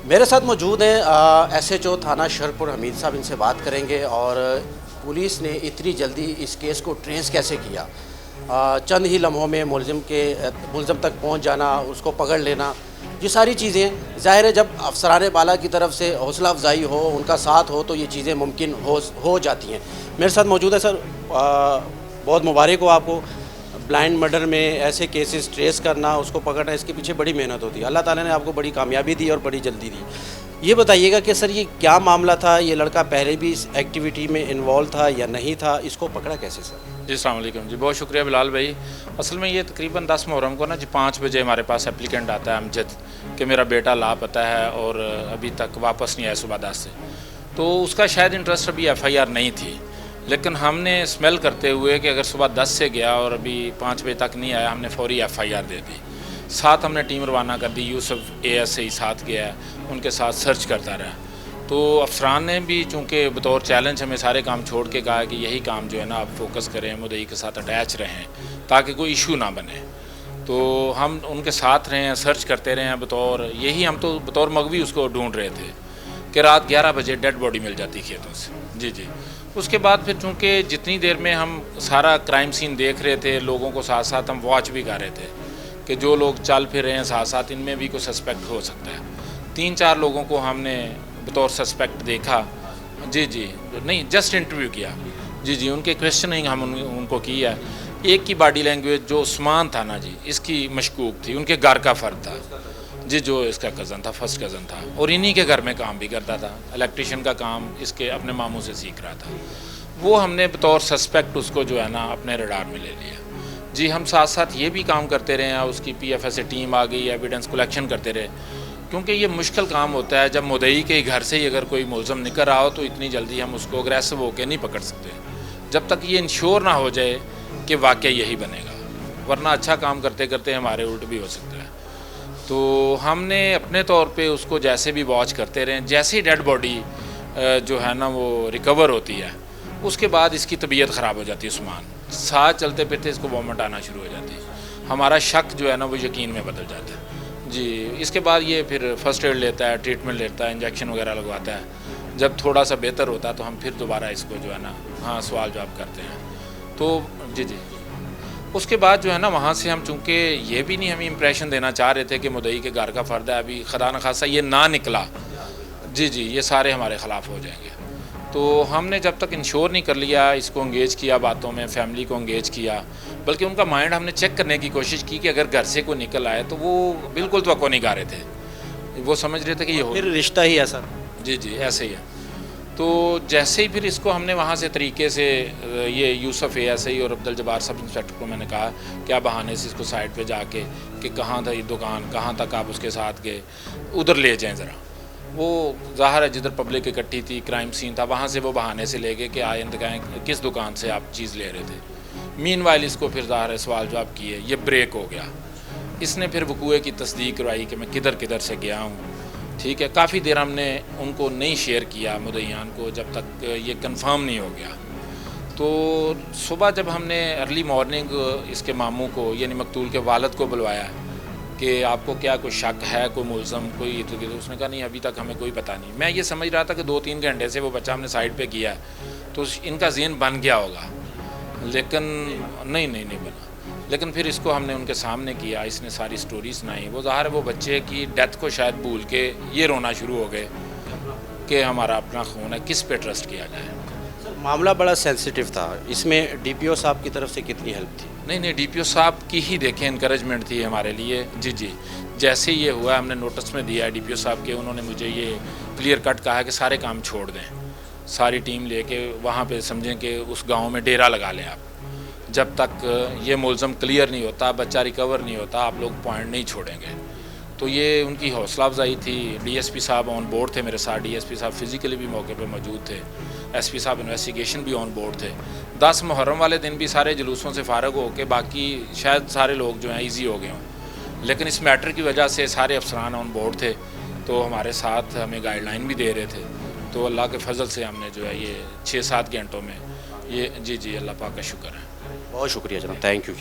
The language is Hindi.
मेरे साथ मौजूद हैं एसएचओ थाना शरपुर हमीद साहब, इनसे बात करेंगे। और पुलिस ने इतनी जल्दी इस केस को ट्रेस कैसे किया, चंद ही लम्हों में मुलज़म तक पहुंच जाना, उसको पकड़ लेना, ये सारी चीज़ें ज़ाहिर है जब अफसरान बाला की तरफ से हौसला अफजाई हो, उनका साथ हो, तो ये चीज़ें मुमकिन हो जाती हैं। मेरे साथ मौजूद है सर, बहुत मुबारक हो आपको। ब्लाइंड मर्डर में ऐसे केसेस ट्रेस करना, उसको पकड़ना, इसके पीछे बड़ी मेहनत होती है। अल्लाह ताला ने आपको बड़ी कामयाबी दी और बड़ी जल्दी दी। ये बताइएगा कि सर ये क्या मामला था, ये लड़का पहले भी इस एक्टिविटी में इन्वॉल्व था या नहीं था, इसको पकड़ा कैसे सर? जी अस्सलाम वालेकुम जी, बहुत शुक्रिया बिलाल भाई। असल में ये तकरीबन 10 मुहर्रम को ना जी 5 बजे हमारे पास एप्लीकेंट आता है अमजद कि मेरा बेटा लापता है और अभी तक वापस नहीं आया सुबह 10 से। तो उसका शायद इंटरेस्ट अभी FIR नहीं थी, लेकिन हमने स्मेल करते हुए कि अगर सुबह 10 से गया और अभी 5 बजे तक नहीं आया, हमने फौरी FIR दे दी। साथ हमने टीम रवाना कर दी, यूसुफ ASI साथ गया, उनके साथ सर्च करता रहा। तो अफसरान ने भी चूँकि बतौर चैलेंज हमें सारे काम छोड़ के कहा कि यही काम जो है ना आप फोकस करें, मुद्दई के साथ अटैच रहें ताकि कोई इशू ना बने। तो हम उनके साथ रहे हैं, सर्च करते रहे हैं बतौर यही, हम तो बतौर मगवी उसको ढूंढ रहे थे कि रात 11 बजे डेड बॉडी मिल जाती खेतों से। जी जी। उसके बाद फिर चूँकि जितनी देर में हम सारा क्राइम सीन देख रहे थे, लोगों को साथ साथ हम वॉच भी कर रहे थे कि जो लोग चल फिर रहे हैं साथ साथ, इनमें भी कोई सस्पेक्ट हो सकता है। 3-4 लोगों को हमने बतौर सस्पेक्ट देखा। जी जी, नहीं जस्ट इंटरव्यू किया। जी जी, उनके क्वेश्चनिंग हम उनको किया। एक की बॉडी लैंग्वेज जो उस्मान था ना जी, इसकी मशकूक थी, उनके घर का फ़र्द था जी, जो इसका कज़न था, फर्स्ट कज़न था और इन्हीं के घर में काम भी करता था, इलेक्ट्रिशियन का काम इसके अपने मामू से सीख रहा था। वो हमने बतौर सस्पेक्ट उसको जो है ना अपने रडार में ले लिया। जी, हम साथ साथ ये भी काम करते रहे हैं, उसकी PFSA टीम आ गई, एविडेंस कलेक्शन करते रहे, क्योंकि ये मुश्किल काम होता है जब मुद्दई के घर से ही अगर कोई मुलज़म निकल रहा हो तो इतनी जल्दी हम उसको अग्रेसिव होकर नहीं पकड़ सकते जब तक ये इंश्योर ना हो जाए कि वाकई यही बनेगा, वरना अच्छा काम करते करते हमारे उल्ट भी हो सकता है। तो हमने अपने तौर पे उसको जैसे भी वॉच करते रहे, जैसे ही डेड बॉडी जो है ना वो रिकवर होती है, उसके बाद इसकी तबीयत ख़राब हो जाती है, उस्मान साथ चलते फिरते इसको वॉमिट आना शुरू हो जाती है। हमारा शक जो है ना वो यकीन में बदल जाता है जी। इसके बाद ये फिर फर्स्ट एड लेता है, ट्रीटमेंट लेता है, इंजेक्शन वगैरह लगवाता है। जब थोड़ा सा बेहतर होता है तो हम फिर दोबारा इसको जो है ना हाँ सवाल जवाब करते हैं। तो जी जी, उसके बाद जो है ना वहाँ से हम चूँकि ये भी नहीं हम इम्प्रेशन देना चाह रहे थे कि मुद्दई के घर का फ़र्द है, अभी खुदा न खासा ये ना निकला जी जी, ये सारे हमारे ख़िलाफ़ हो जाएंगे। तो हमने जब तक इंश्योर नहीं कर लिया, इसको इंगेज किया बातों में, फैमिली को इंगेज किया, बल्कि उनका माइंड हमने चेक करने की कोशिश की कि अगर घर से कोई निकल आए तो वो बिल्कुल तवक्को नहीं कर रहे थे, वो समझ रहे थे कि ये हो फिर रिश्ता ही ऐसा। जी जी, ऐसे ही है। तो जैसे ही फिर इसको हमने वहाँ से तरीके से ये यूसुफ ASI और अब्दुल जब्बार सब इंस्पेक्टर को मैंने कहा क्या बहाने से इसको साइड पे जाके कि कहाँ था ये दुकान, कहाँ तक आप उसके साथ गए, उधर ले जाएं ज़रा। वो ज़ाहिर है जिधर पब्लिक इकट्ठी थी, क्राइम सीन था, वहाँ से वो बहाने से ले गए कि आए दिखाएँ किस दुकान से आप चीज़ ले रहे थे। मीनवाइल इसको फिर ज़ाहिर है सवाल जवाब किए, ये ब्रेक हो गया। इसने फिर वकूए की तस्दीक करवाई कि मैं किधर किधर से गया हूँ। ठीक है, काफ़ी देर हमने उनको नहीं शेयर किया मुद्दईयान को जब तक ये कंफर्म नहीं हो गया। तो सुबह जब हमने अर्ली मॉर्निंग इसके मामू को यानी मकतूल के वालिद को बुलवाया कि आपको क्या कोई शक है, कोई मुलज़म, कोई, तो उसने कहा नहीं अभी तक हमें कोई पता नहीं। मैं ये समझ रहा था कि 2-3 घंटे से वो बच्चा हमने साइड पे किया तो इनका ज़हन बन गया होगा, लेकिन नहीं बना। लेकिन फिर इसको हमने उनके सामने किया, इसने सारी स्टोरी सुनाई। वो ज़ाहिर है वो बच्चे की डेथ को शायद भूल के ये रोना शुरू हो गए कि हमारा अपना खून है, किस पे ट्रस्ट किया जाए। सर मामला बड़ा सेंसिटिव था, इसमें DPO साहब की तरफ से कितनी हेल्प थी? नहीं DPO साहब की ही देखें इनकरेजमेंट थी हमारे लिए। जी जी, जैसे ये हुआ हमने नोटिस में दिया DPO साहब के, उन्होंने मुझे ये क्लियर कट कहा कि सारे काम छोड़ दें, सारी टीम लेके वहाँ पे समझें कि उस गांव में डेरा लगा लें आप, जब तक ये मुलज़म क्लियर नहीं होता, बच्चा रिकवर नहीं होता, आप लोग पॉइंट नहीं छोड़ेंगे। तो ये उनकी हौसला अफजाई थी। DSP साहब ऑन बोर्ड थे मेरे साथ, DSP साहब फिज़िकली भी मौके पे मौजूद थे, SP साहब इन्वेस्टिगेशन भी ऑन बोर्ड थे। 10 मुहर्रम वाले दिन भी सारे जुलूसों से फ़ारग हो के बाकी शायद सारे लोग जो हैं ईजी हो गए हों, लेकिन इस मैटर की वजह से सारे अफसरान ऑन बोर्ड थे, तो हमारे साथ हमें गाइडलाइन भी दे रहे थे। तो अल्लाह के फजल से हमने जो है ये 6-7 घंटों में ये जी जी, अल्लाह पाक का शुक्र है। बहुत शुक्रिया जनाब, थैंक यू।